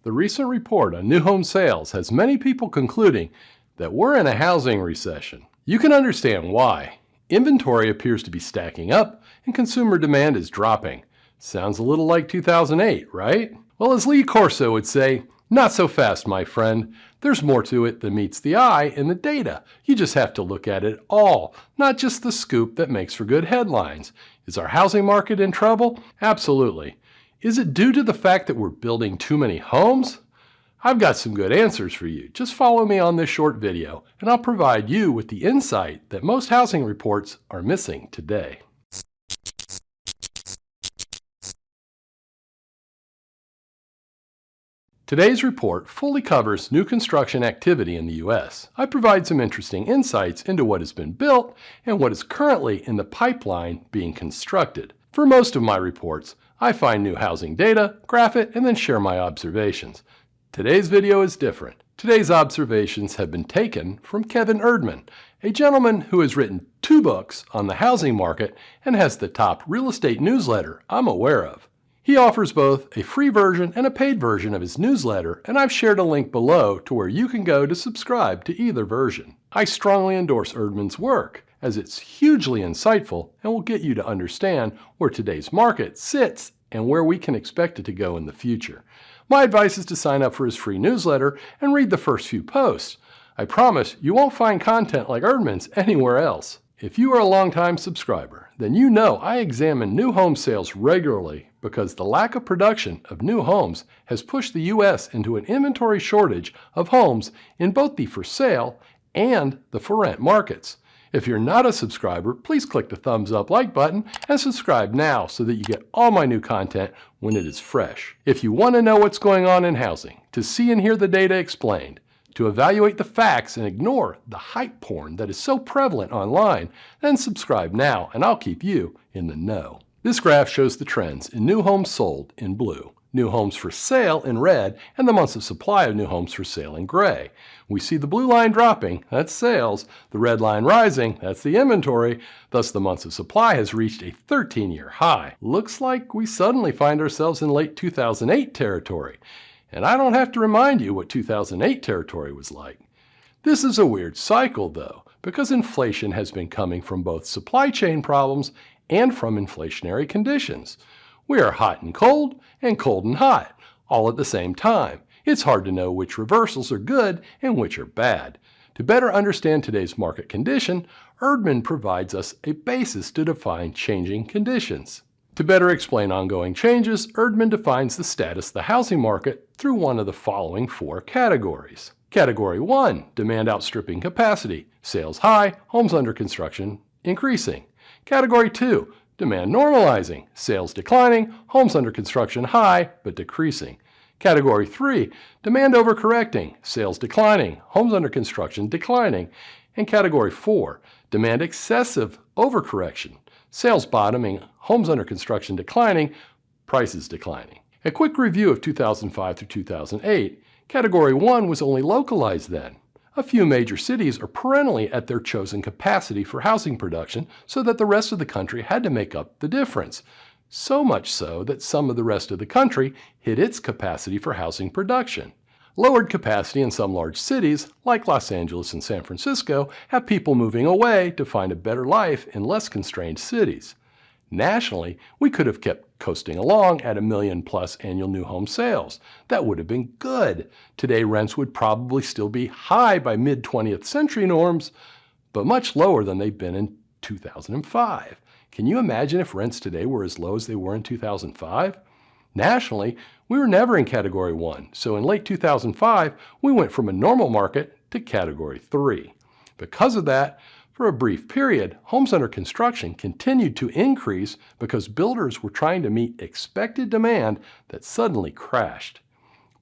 The recent report on new home sales has many people concluding that we're in a housing recession. You can understand why. Inventory appears to be stacking up and consumer demand is dropping. Sounds a little like 2008, right? Well, as Lee Corso would say, not so fast, my friend. There's more to it than meets the eye in the data. You just have to look at it all, not just the scoop that makes for good headlines. Is our housing market in trouble? Absolutely. Is it due to the fact that we're building too many homes? I've got some good answers for you. Just follow me on this short video, and I'll provide you with the insight that most housing reports are missing today. Today's report fully covers new construction activity in the U.S. I provide some interesting insights into what has been built and what is currently in the pipeline being constructed. For most of my reports, I find new housing data, graph it, and then share my observations. Today's video is different. Today's observations have been taken from Kevin Erdmann, a gentleman who has written 2 books on the housing market and has the top real estate newsletter I'm aware of. He offers both a free version and a paid version of his newsletter, and I've shared a link below to where you can go to subscribe to either version. I strongly endorse Erdmann's work, as it's hugely insightful and will get you to understand where today's market sits and where we can expect it to go in the future. My advice is to sign up for his free newsletter and read the first few posts. I promise you won't find content like Erdmann's anywhere else. If you are a longtime subscriber, then you know I examine new home sales regularly because the lack of production of new homes has pushed the U.S. into an inventory shortage of homes in both the for sale and the for rent markets. If you're not a subscriber, please click the thumbs up like button and subscribe now so that you get all my new content when it is fresh. If you want to know what's going on in housing, to see and hear the data explained, to evaluate the facts and ignore the hype porn that is so prevalent online, then subscribe now and I'll keep you in the know. This graph shows the trends in new homes sold in blue, new homes for sale in red, and the months of supply of new homes for sale in gray. We see the blue line dropping, that's sales, the red line rising, that's the inventory, thus the months of supply has reached a 13-year high. Looks like we suddenly find ourselves in late 2008 territory. And I don't have to remind you what 2008 territory was like. This is a weird cycle though, because inflation has been coming from both supply chain problems and from inflationary conditions. We are hot and cold and hot, all at the same time. It's hard to know which reversals are good and which are bad. To better understand today's market condition, Erdmann provides us a basis to define changing conditions. To better explain ongoing changes, Erdmann defines the status of the housing market through one of the following 4 categories. Category 1, demand outstripping capacity, sales high, homes under construction increasing. Category 2, demand normalizing, sales declining, homes under construction high but decreasing. Category 3, demand overcorrecting, sales declining, homes under construction declining. And Category 4, demand excessive overcorrection, sales bottoming, homes under construction declining, prices declining. A quick review of 2005 through 2008, Category 1 was only localized then. A few major cities are perennially at their chosen capacity for housing production so that the rest of the country had to make up the difference. So much so that some of the rest of the country hit its capacity for housing production. Lowered capacity in some large cities, like Los Angeles and San Francisco, have people moving away to find a better life in less constrained cities. Nationally, we could have kept coasting along at 1 million+ annual new home sales. That would have been good. Today, rents would probably still be high by mid-20th century norms, but much lower than they've been in 2005. Can you imagine if rents today were as low as they were in 2005? Nationally, we were never in Category 1, so in late 2005, we went from a normal market to Category 3. Because of that, for a brief period, homes under construction continued to increase because builders were trying to meet expected demand that suddenly crashed.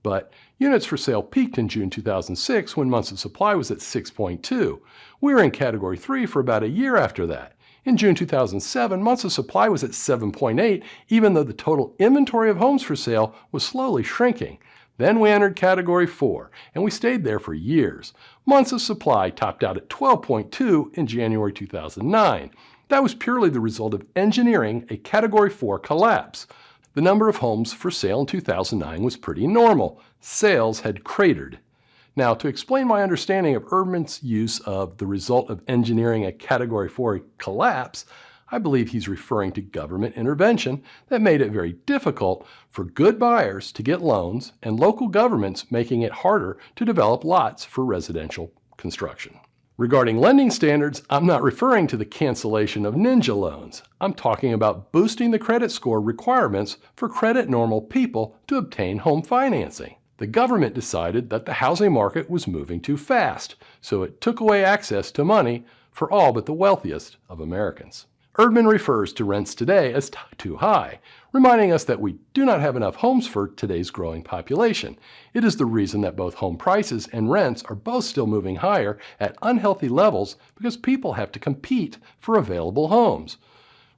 But units for sale peaked in June 2006 when months of supply was at 6.2. We were in Category 3 for about a year after that. In June 2007, months of supply was at 7.8, even though the total inventory of homes for sale was slowly shrinking. Then we entered Category 4, and we stayed there for years. Months of supply topped out at 12.2 in January 2009. That was purely the result of engineering a Category 4 collapse. The number of homes for sale in 2009 was pretty normal. Sales had cratered. Now, to explain my understanding of Erdmann's use of the result of engineering a Category 4 collapse, I believe he's referring to government intervention that made it very difficult for good buyers to get loans and local governments making it harder to develop lots for residential construction. Regarding lending standards, I'm not referring to the cancellation of ninja loans. I'm talking about boosting the credit score requirements for credit normal people to obtain home financing. The government decided that the housing market was moving too fast, so it took away access to money for all but the wealthiest of Americans. Erdmann refers to rents today as too high, reminding us that we do not have enough homes for today's growing population. It is the reason that both home prices and rents are both still moving higher at unhealthy levels because people have to compete for available homes.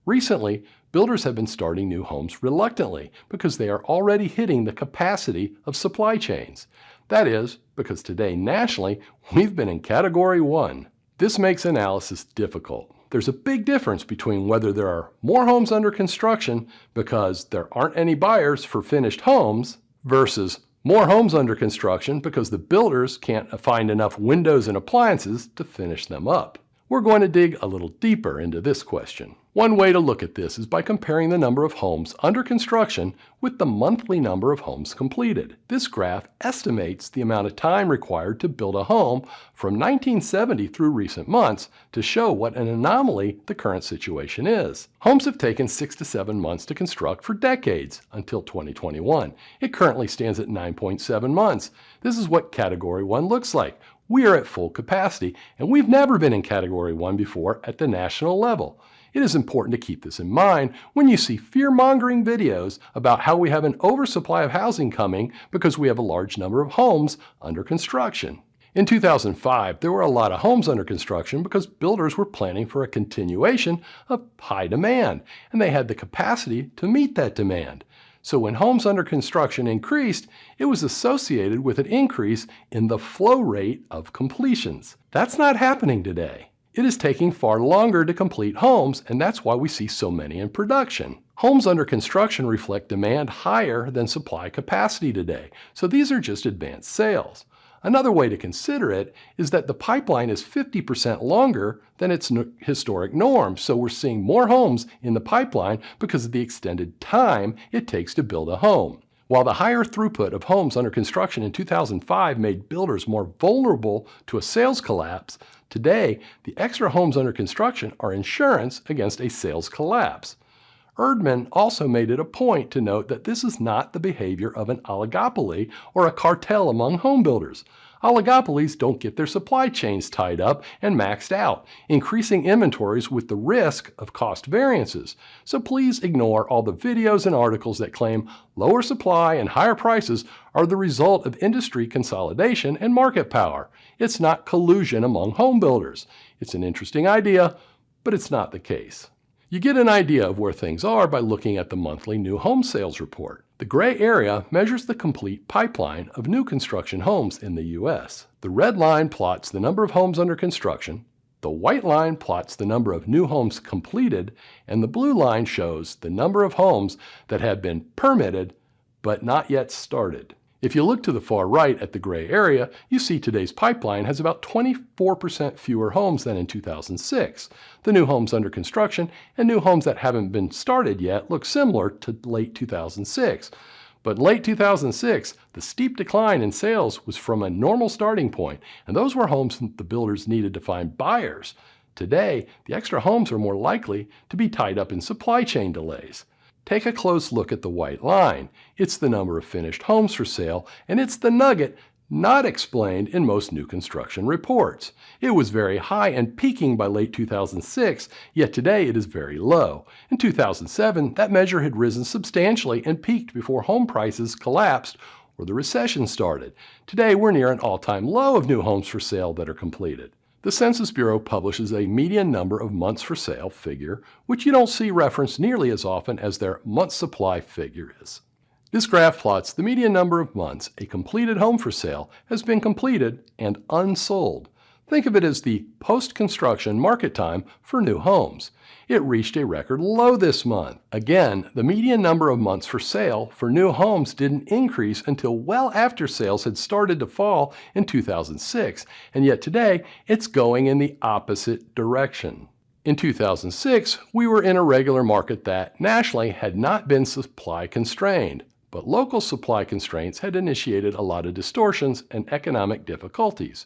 Recently, builders have been starting new homes reluctantly because they are already hitting the capacity of supply chains. That is, because today nationally, we've been in Category 1. This makes analysis difficult. There's a big difference between whether there are more homes under construction because there aren't any buyers for finished homes versus more homes under construction because the builders can't find enough windows and appliances to finish them up. We're going to dig a little deeper into this question. One way to look at this is by comparing the number of homes under construction with the monthly number of homes completed. This graph estimates the amount of time required to build a home from 1970 through recent months to show what an anomaly the current situation is. Homes have taken 6 to 7 months to construct for decades until 2021. It currently stands at 9.7 months. This is what Category 1 looks like. We are at full capacity, and we've never been in Category 1 before at the national level. It is important to keep this in mind when you see fear-mongering videos about how we have an oversupply of housing coming because we have a large number of homes under construction. In 2005, there were a lot of homes under construction because builders were planning for a continuation of high demand, and they had the capacity to meet that demand. So when homes under construction increased, it was associated with an increase in the flow rate of completions. That's not happening today. It is taking far longer to complete homes, and that's why we see so many in production. Homes under construction reflect demand higher than supply capacity today, so these are just advanced sales. Another way to consider it is that the pipeline is 50% longer than its historic norm, so we're seeing more homes in the pipeline because of the extended time it takes to build a home. While the higher throughput of homes under construction in 2005 made builders more vulnerable to a sales collapse, today the extra homes under construction are insurance against a sales collapse. Erdmann also made it a point to note that this is not the behavior of an oligopoly or a cartel among home builders. Oligopolies don't get their supply chains tied up and maxed out, increasing inventories with the risk of cost variances. So please ignore all the videos and articles that claim lower supply and higher prices are the result of industry consolidation and market power. It's not collusion among home builders. It's an interesting idea, but it's not the case. You get an idea of where things are by looking at the monthly new home sales report. The gray area measures the complete pipeline of new construction homes in the U.S. The red line plots the number of homes under construction, the white line plots the number of new homes completed, and the blue line shows the number of homes that have been permitted but not yet started. If you look to the far right at the gray area, you see today's pipeline has about 24% fewer homes than in 2006. The new homes under construction and new homes that haven't been started yet look similar to late 2006. But in late 2006, the steep decline in sales was from a normal starting point, and those were homes the builders needed to find buyers. Today, the extra homes are more likely to be tied up in supply chain delays. Take a close look at the white line. It's the number of finished homes for sale, and it's the nugget not explained in most new construction reports. It was very high and peaking by late 2006, yet today it is very low. In 2007, that measure had risen substantially and peaked before home prices collapsed or the recession started. Today we're near an all-time low of new homes for sale that are completed. The Census Bureau publishes a median number of months for sale figure, which you don't see referenced nearly as often as their month supply figure is. This graph plots the median number of months a completed home for sale has been completed and unsold. Think of it as the post-construction market time for new homes. It reached a record low this month. Again, the median number of months for sale for new homes didn't increase until well after sales had started to fall in 2006, and yet today it's going in the opposite direction. In 2006, we were in a regular market that, nationally, had not been supply constrained, but local supply constraints had initiated a lot of distortions and economic difficulties.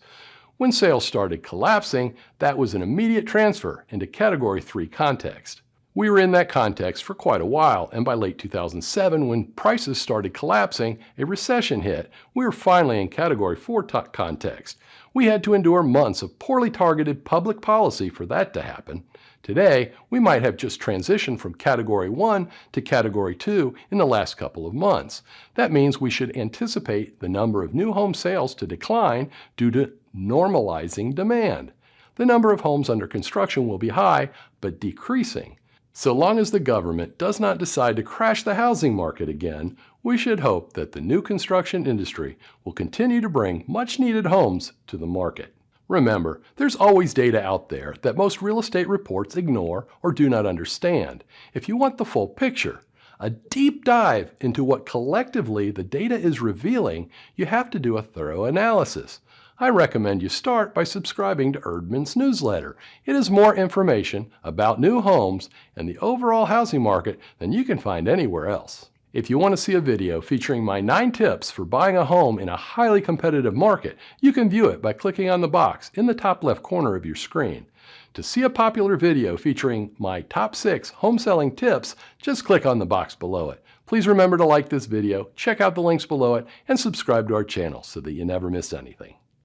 When sales started collapsing, that was an immediate transfer into Category 3 context. We were in that context for quite a while, and by late 2007, when prices started collapsing, a recession hit. We were finally in Category 4 context. We had to endure months of poorly targeted public policy for that to happen. Today, we might have just transitioned from Category 1 to Category 2 in the last couple of months. That means we should anticipate the number of new home sales to decline due to normalizing demand. The number of homes under construction will be high, but decreasing. So long as the government does not decide to crash the housing market again, we should hope that the new construction industry will continue to bring much-needed homes to the market. Remember, there's always data out there that most real estate reports ignore or do not understand. If you want the full picture, a deep dive into what collectively the data is revealing, you have to do a thorough analysis. I recommend you start by subscribing to Erdmann's newsletter. It is more information about new homes and the overall housing market than you can find anywhere else. If you want to see a video featuring my 9 tips for buying a home in a highly competitive market, you can view it by clicking on the box in the top left corner of your screen. To see a popular video featuring my top 6 home selling tips, just click on the box below it. Please remember to like this video, check out the links below it, and subscribe to our channel so that you never miss anything.